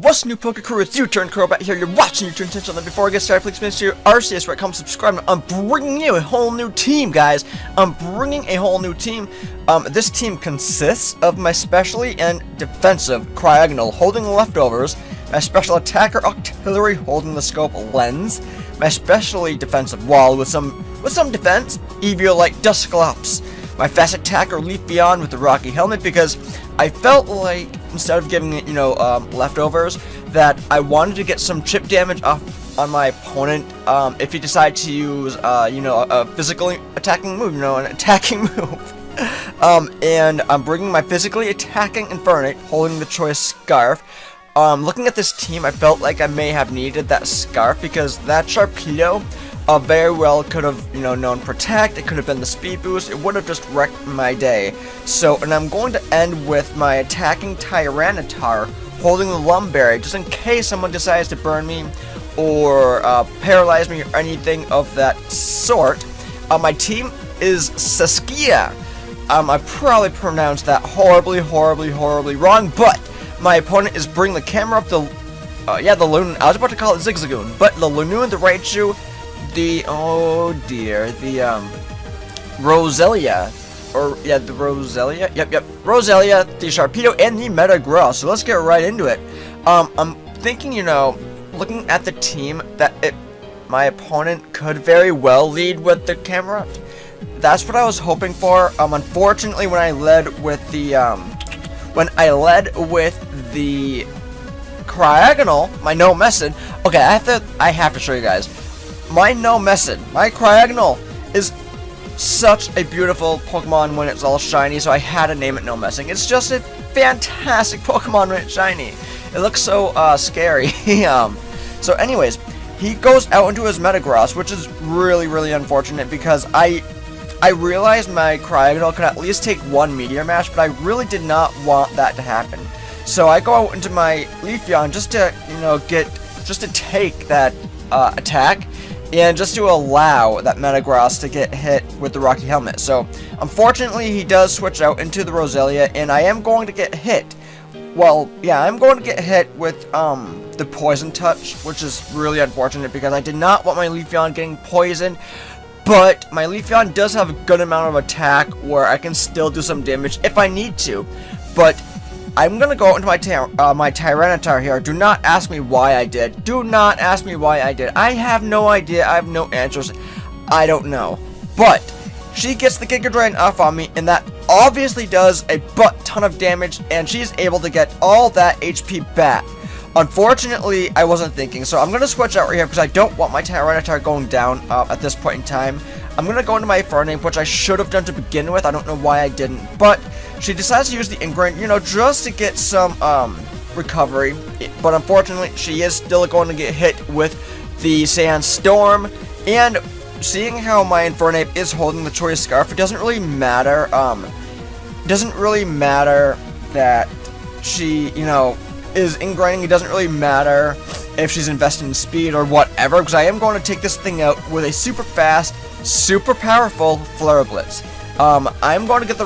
What's new, Poke Crew? It's U-Turn Crowbat here. You're watching U-Turn Central. And before I get started, please make sure you're RCS where I come subscribe. I'm bringing you a whole new team, guys. I'm bringing a whole new team. This team consists of my specially and defensive Cryogonal holding the leftovers, my special attacker Artillery holding the scope lens, my specially defensive Wall with some defense, Evil like Dusclops, my fast attacker Leaf Beyond with the Rocky Helmet, because I felt like instead of giving it, leftovers, that I wanted to get some chip damage off on my opponent if he decided to use, a physically attacking move, an attacking move. And I'm bringing my physically attacking Infernape, holding the choice Scarf. Looking at this team, I felt like I may have needed that Scarf because that Sharpedo very well could have, known Protect. It could have been the speed boost. It would have just wrecked my day. So, and I'm going to end with my attacking Tyranitar holding the Lumberry, just in case someone decides to burn me or paralyze me or anything of that sort. My team is Saskia. I probably pronounced that horribly wrong, but my opponent is bringing the camera up the Loon. I was about to call it Zigzagoon, but the Lanoon, the Raichu, the Roselia, the Roselia, the Sharpedo, and the Metagross. So let's get right into it. I'm thinking, looking at the team, that my opponent could very well lead with the camera. That's what I was hoping for. Unfortunately, when I led with the Cryogonal, my no method. Okay, I have to show you guys. My no method, my Cryogonal is such a beautiful Pokemon when it's all shiny, so I had to name it No Messing. It's just a fantastic Pokemon when it's shiny. It looks so scary. So anyways, he goes out into his Metagross, which is really unfortunate because I realized my Cryogonal could at least take one Meteor Mash, but I really did not want that to happen. So I go out into my Leafeon just to, take that attack, and just to allow that Metagross to get hit with the Rocky Helmet. So, unfortunately, he does switch out into the Roselia, and I am going to get hit. Well, yeah, I'm going to get hit with the Poison Touch, which is really unfortunate because I did not want my Leafeon getting poisoned. But my Leafeon does have a good amount of attack where I can still do some damage if I need to. But I'm gonna go into my Tyranitar here. Do not ask me why I did. Do not ask me why I did. I have no idea. I have no answers. I don't know. But she gets the Giga Drain off on me, and that obviously does a butt ton of damage, and she's able to get all that HP back. Unfortunately, I wasn't thinking, so I'm gonna switch out right here because I don't want my Tyranitar going down at this point in time. I'm gonna go into my Infernape, which I should have done to begin with. I don't know why I didn't, but she decides to use the Ingrain, just to get some recovery. But unfortunately, she is still going to get hit with the Sandstorm. And seeing how my Infernape is holding the Choice Scarf, it doesn't really matter. Doesn't really matter that she, is ingraining. It doesn't really matter if she's invested in speed or whatever, because I am going to take this thing out with a super fast, super powerful Flare Blitz. I'm going to get the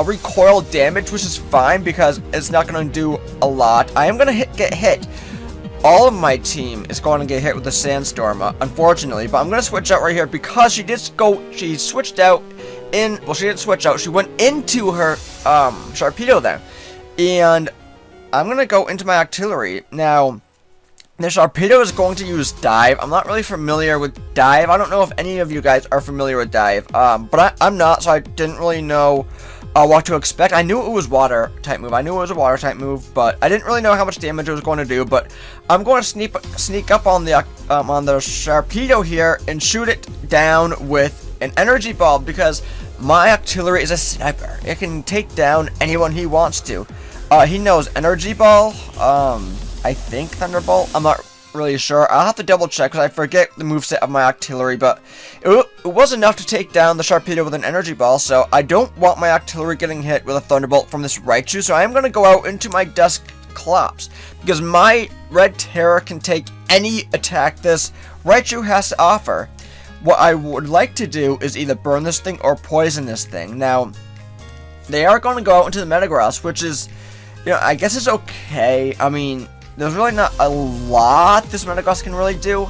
recoil damage, which is fine because it's not going to do a lot. I am going to get hit. All of my team is going to get hit with the Sandstorm, unfortunately, but I'm going to switch out right here because she switched out she didn't switch out, she went into her Sharpedo then. And I'm going to go into my Artillery. Now, the Sharpedo is going to use Dive. I'm not really familiar with Dive. I don't know if any of you guys are familiar with Dive. But I'm not, so I didn't really know what to expect. I knew it was Water type move. I knew it was a Water type move, but I didn't really know how much damage it was going to do. But I'm going to sneak up on the Sharpedo here and shoot it down with an Energy Ball because my Artillery is a sniper. It can take down anyone he wants to. He knows Energy Ball, I think Thunderbolt, I'm not really sure. I'll have to double check because I forget the moveset of my Artillery, but it was enough to take down the Sharpedo with an Energy Ball, so I don't want my Artillery getting hit with a Thunderbolt from this Raichu, so I am going to go out into my Dusclops, because my Red Terror can take any attack this Raichu has to offer. What I would like to do is either burn this thing or poison this thing. Now, they are going to go out into the Metagross, which is, I guess it's okay. I mean, there's really not a lot this Metagross can really do,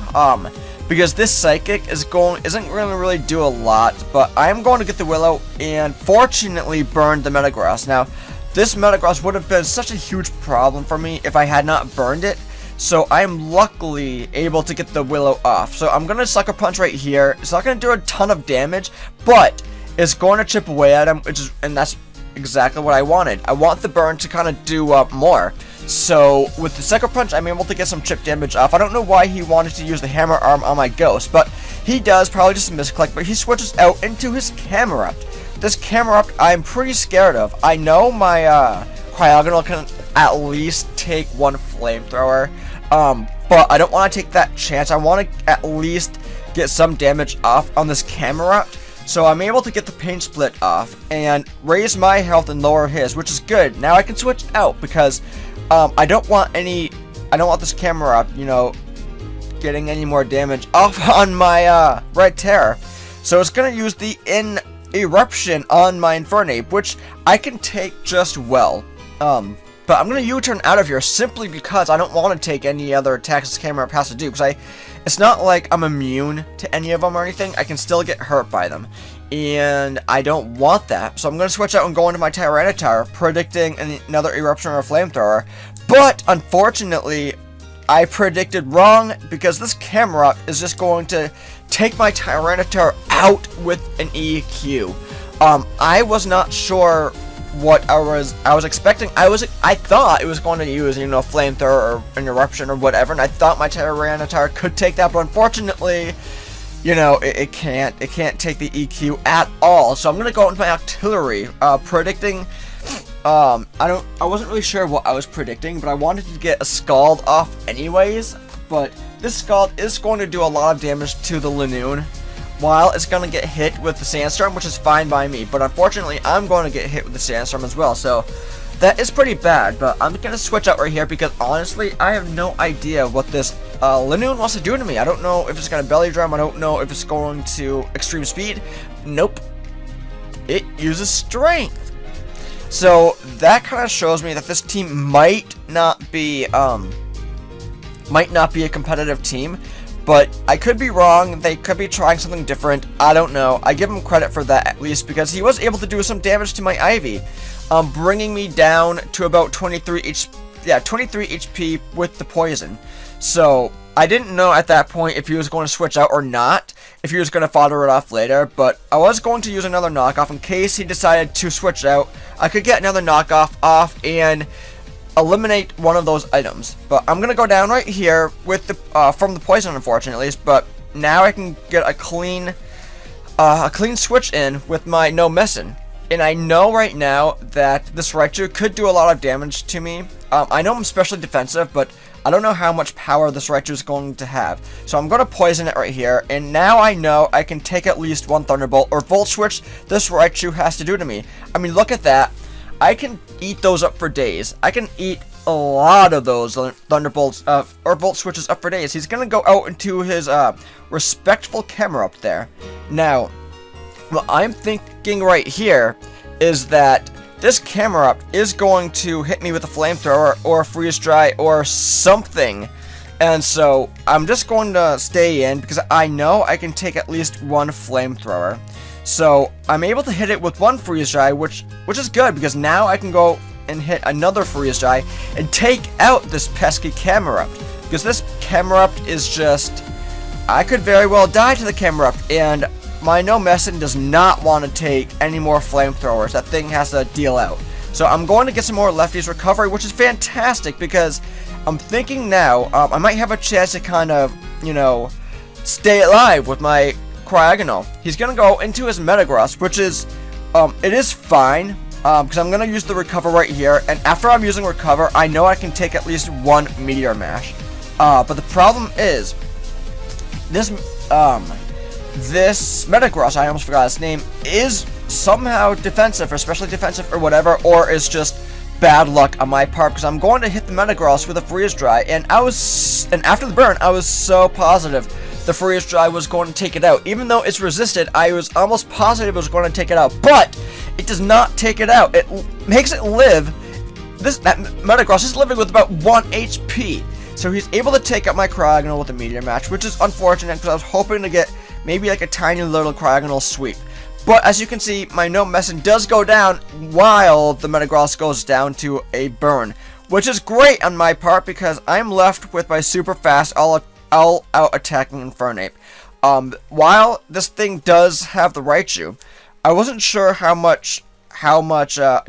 because this Psychic isn't going to really do a lot, but I am going to get the Willow and fortunately burn the Metagross. Now, this Metagross would have been such a huge problem for me if I had not burned it, so I am luckily able to get the Willow off. So I'm going to Sucker Punch right here. It's not going to do a ton of damage, but it's going to chip away at him, and that's exactly what I wanted. I want the burn to kind of do more. So with the Sucker Punch, I'm able to get some chip damage off. I don't know why he wanted to use the Hammer Arm on my Ghost, but he does, probably just a misclick, but he switches out into his Camerupt. This Camerupt I'm pretty scared of. I know my Cryogonal can at least take one Flamethrower, but I don't want to take that chance. I want to at least get some damage off on this Camerupt. So I'm able to get the Pain Split off and raise my health and lower his, which is good. Now I can switch out because I don't want this Camerupt, you know, getting any more damage off on my Red Terror. So it's gonna use the Eruption on my Infernape, which I can take just well. But I'm gonna U-turn out of here simply because I don't want to take any other attacks this Camerupt has to do, because it's not like I'm immune to any of them or anything. I can still get hurt by them, and I don't want that. So I'm going to switch out and go into my Tyranitar, predicting another Eruption or a Flamethrower. But unfortunately, I predicted wrong, because this Camerupt is just going to take my Tyranitar out with an EQ. I was not sure what I was expecting. I thought it was going to use, you know, Flamethrower or an Eruption or whatever, and I thought my Tyranitar could take that, but unfortunately, you know, it can't take the EQ at all. So I'm gonna go into my Artillery, predicting. I wasn't really sure what I was predicting, but I wanted to get a Scald off anyways. But this Scald is going to do a lot of damage to the Linoone, while it's going to get hit with the Sandstorm, which is fine by me. But unfortunately, I'm going to get hit with the Sandstorm as well, so that is pretty bad. But I'm going to switch out right here, because honestly, I have no idea what this Linoone wants to do to me. I don't know if it's going to Belly Drum. I don't know if it's going to Extreme Speed. Nope. It uses Strength. So that kind of shows me that this team might not be a competitive team. But I could be wrong. They could be trying something different. I don't know. I give him credit for that at least, because he was able to do some damage to my Ivy, bringing me down to about 23 HP with the poison. So I didn't know at that point if he was going to switch out or not, if he was going to fodder it off later. But I was going to use another knockoff in case he decided to switch out. I could get another knockoff off and eliminate one of those items. But I'm gonna go down right here with the from the poison, unfortunately. But now I can get a clean switch in with my No Messin. And I know right now that this Raichu could do a lot of damage to me. I know I'm specially defensive, but I don't know how much power this Raichu is going to have. So I'm going to poison it right here. And now I know I can take at least one Thunderbolt or Volt Switch this Raichu has to do to me. I mean, look at that. I can eat those up for days. I can eat a lot of those Thunderbolts or Volt Switches up for days. He's going to go out into his respectful Camerupt there. Now, what I'm thinking right here is that this Camerupt is going to hit me with a Flamethrower or a Freeze Dry or something. And so I'm just going to stay in because I know I can take at least one Flamethrower. So I'm able to hit it with one Freeze Dry, which is good, because now I can go and hit another Freeze Dry and take out this pesky Camerupt. Because this Camerupt is just, I could very well die to the Camerupt, and my No Messin does not want to take any more Flamethrowers. That thing has to deal out. So I'm going to get some more Lefty's Recovery, which is fantastic, because I'm thinking now I might have a chance to kind of, you know, stay alive with my Cryogonal. He's gonna go into his Metagross, which is, it is fine, because I'm gonna use the Recover right here, and after I'm using Recover, I know I can take at least one Meteor Mash. But the problem is, this Metagross, I almost forgot its name, is somehow defensive, or especially defensive, or whatever, or is just bad luck on my part, because I'm going to hit the Metagross with a Freeze Dry, and after the burn, I was so positive the Freeze Dry was going to take it out. Even though it's resisted, I was almost positive it was going to take it out, but it does not take it out. It makes it live that Metagross is living with about 1 HP. So he's able to take out my Cryogonal with a Meteor Match, which is unfortunate because I was hoping to get maybe like a tiny little Cryogonal sweep. But as you can see, my No Messin does go down while the Metagross goes down to a burn, which is great on my part because I'm left with my super fast all out attacking Infernape. While this thing does have the Raichu, I wasn't sure how much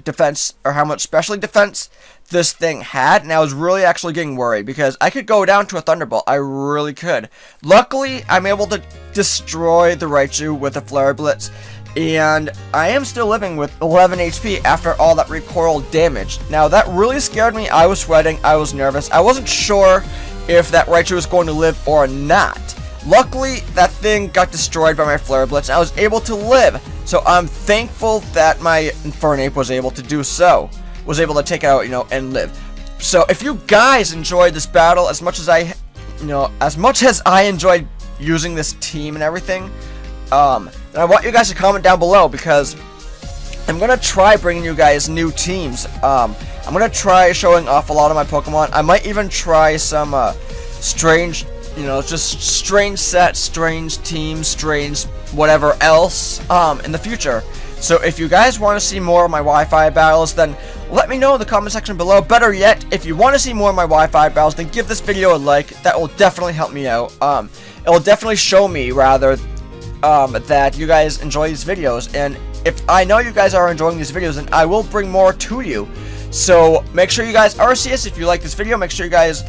defense or how much special defense this thing had, and I was really actually getting worried because I could go down to a Thunderbolt. I really could. Luckily, I'm able to destroy the Raichu with a Flare Blitz, and I am still living with 11 HP after all that recoil damage. Now, that really scared me. I was sweating. I was nervous. I wasn't sure if that Raichu was going to live or not. Luckily, that thing got destroyed by my Flare Blitz, and I was able to live. So I'm thankful that my Infernape was able to do so. Was able to take it out, and live. So if you guys enjoyed this battle as much as I enjoyed using this team and everything, then I want you guys to comment down below because I'm gonna try bringing you guys new teams. I'm gonna try showing off a lot of my Pokemon. I might even try some strange, just strange sets, strange teams, strange whatever else in the future. So if you guys want to see more of my Wi-Fi battles, then let me know in the comment section below. Better yet, if you want to see more of my Wi-Fi battles, then give this video a like. That will definitely help me out. It will definitely show me, rather, that you guys enjoy these videos. And if I know you guys are enjoying these videos, then I will bring more to you. So make sure you guys RCS if you like this video. Make sure you guys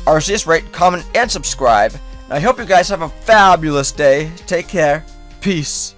RCS, rate, comment, and subscribe. And I hope you guys have a fabulous day. Take care. Peace.